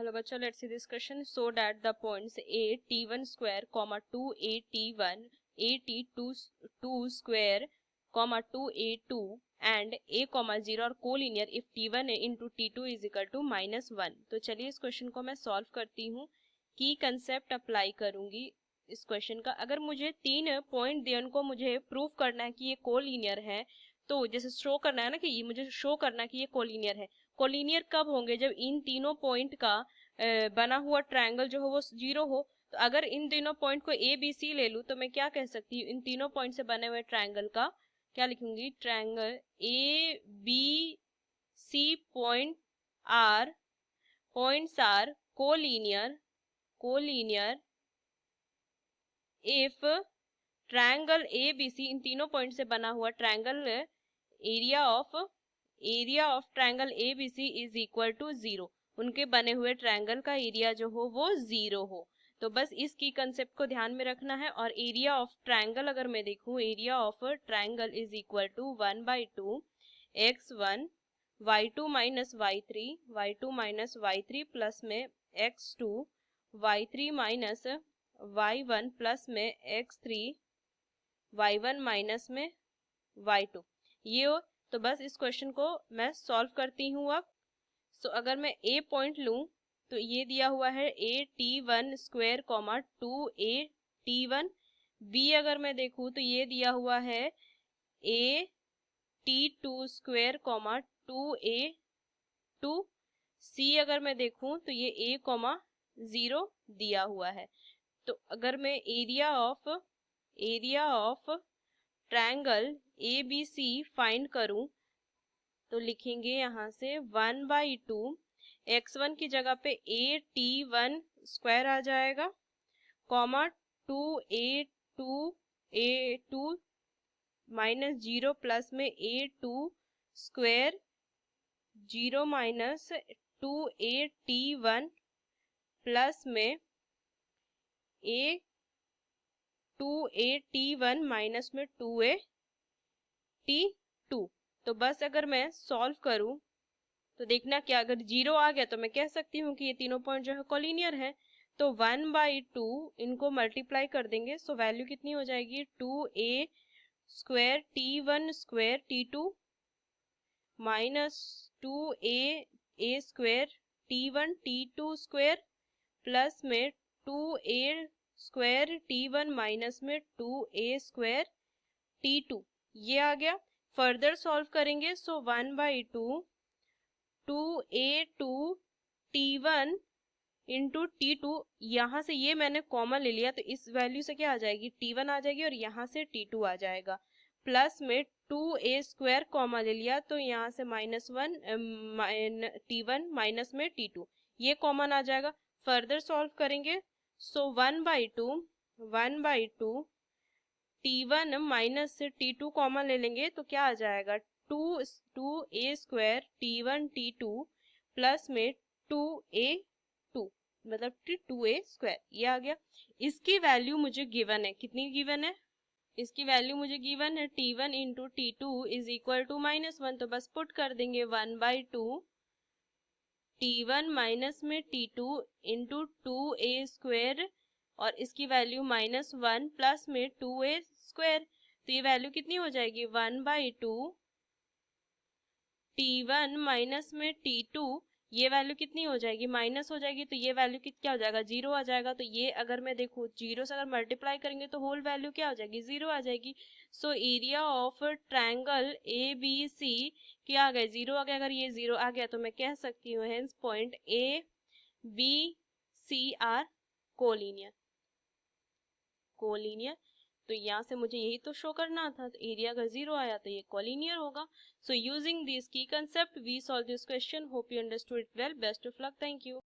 Hello bachcho, let's see this question. So that the points a t1 square comma 2a t1 a t2 square comma 2a2 and a comma 0 are collinear if t1 into t2 is equal to -1. तो चलिए इस question को मैं solve करती हूँ. की concept apply करूंगी इस क्वेश्चन का. अगर मुझे 3 पॉइंट दिए उनको मुझे प्रूव करना है कि ये कोलिनियर है, तो जैसे शो करना है ना कि ये मुझे शो करना है कि ये कोलिनियर है. कोलिनियर कब होंगे? जब इन तीनों पॉइंट का बना हुआ ट्रायंगल जो हो वो 0 हो. तो अगर इन तीनों पॉइंट को ए बी सी ले लूं तो मैं क्या कह सकती हूँ? इन तीनों पॉइंट से बने हुए ट्रायंगल का क्या लिखूंगी? Triangle A B C points are collinear if triangle A B C, इन तीनों पॉइंट से बना हुआ triangle area of triangle A B C is equal to 0. उनके बने हुए ट्रायंगल का एरिया जो हो वो 0 हो. तो बस इसकी कंसेप्ट को ध्यान में रखना है. और एरिया ऑफ ट्रायंगल अगर मैं देखूं, area of triangle is equal to 1/2 x1 y2 minus y3 plus में x2 y3 minus y1 plus में x3 y1 माइनस में y2. ये हो. तो बस इस क्वेश्चन को मैं सॉल्व करती हूँ अब. सो अगर मैं ए पॉइंट लूं तो ये दिया हुआ है ए t1 square comma 2a t1. B अगर मैं देखूं तो ये दिया हुआ है ए t2 स्क्वायर कॉमा 2a2. सी अगर मैं देखूं तो ये a कॉमा 0 दिया हुआ है. तो अगर मैं area of triangle A B C find करूं तो लिखेंगे यहाँ से 1/2 x1 की जगह पे ए t1 स्क्वायर आ जाएगा कॉमा 2a2 माइनस 0 प्लस में a2 square 0 minus 2a t1 plus में a2a t1 माइनस में 2a t2. तो बस अगर मैं सॉल्व करूं तो देखना क्या, अगर 0 आ गया तो मैं कह सकती हूँ कि ये तीनों पॉइंट जो है कोलिनियर है. तो 1/2 इनको मल्टीप्लाई कर देंगे. सो वैल्यू कितनी हो जाएगी? 2a square t1 square t2 minus 2a square t1 t2 square plus में 2a स्क्वायर t1 माइनस में 2a स्क्वायर t2. ये आ गया. फर्दर सॉल्व करेंगे. सो 1/2 2a2 t1 इंटू t2, यहाँ से ये मैंने कॉमन ले लिया तो इस वैल्यू से क्या आ जाएगी? t1 आ जाएगी और यहाँ से t2 आ जाएगा. प्लस में 2a स्क्वायर कॉमा ले लिया तो यहाँ से -1 t1 माइनस में t2, ये कॉमन आ जाएगा. फर्दर सॉल्व करेंगे. सो 1/2 t1 माइनस से t2 कॉमन ले लेंगे तो क्या आ जाएगा? 2a square t1 t2 plus में 2a2 मतलब 2a स्क्वायर. ये आ गया. इसकी वैल्यू मुझे गिवन है. कितनी गिवन है? इसकी वैल्यू मुझे गिवन है t1 into t2 is equal to -1. तो बस पुट कर देंगे 1/2 t1 माइनस में t2 इंटू 2a स्क्वायर और इसकी वैल्यू -1 प्लस में 2a स्क्वायर. तो ये वैल्यू कितनी हो जाएगी? 1/2 t1 माइनस में t2, ये वैल्यू कितनी हो जाएगी? माइनस हो जाएगी. तो ये वैल्यू क्या हो जाएगा? 0 आ जाएगा. तो ये अगर मैं देखूँ 0 से अगर मल्टीप्लाई करेंगे तो होल वैल्यू क्या हो जाएगी? 0 आ जाएगी. So area of triangle A B C क्या आ गया? 0 आ गया. अगर ये 0 आ गया तो मैं कह सकती हूँ hence point A B C are collinear. तो यहाँ से मुझे यही तो शो करना था. तो एरिया अगर 0 आया तो ये कोलिनियर होगा. So using this key concept we solve this question. Hope you understood it well. Best of luck. Thank you.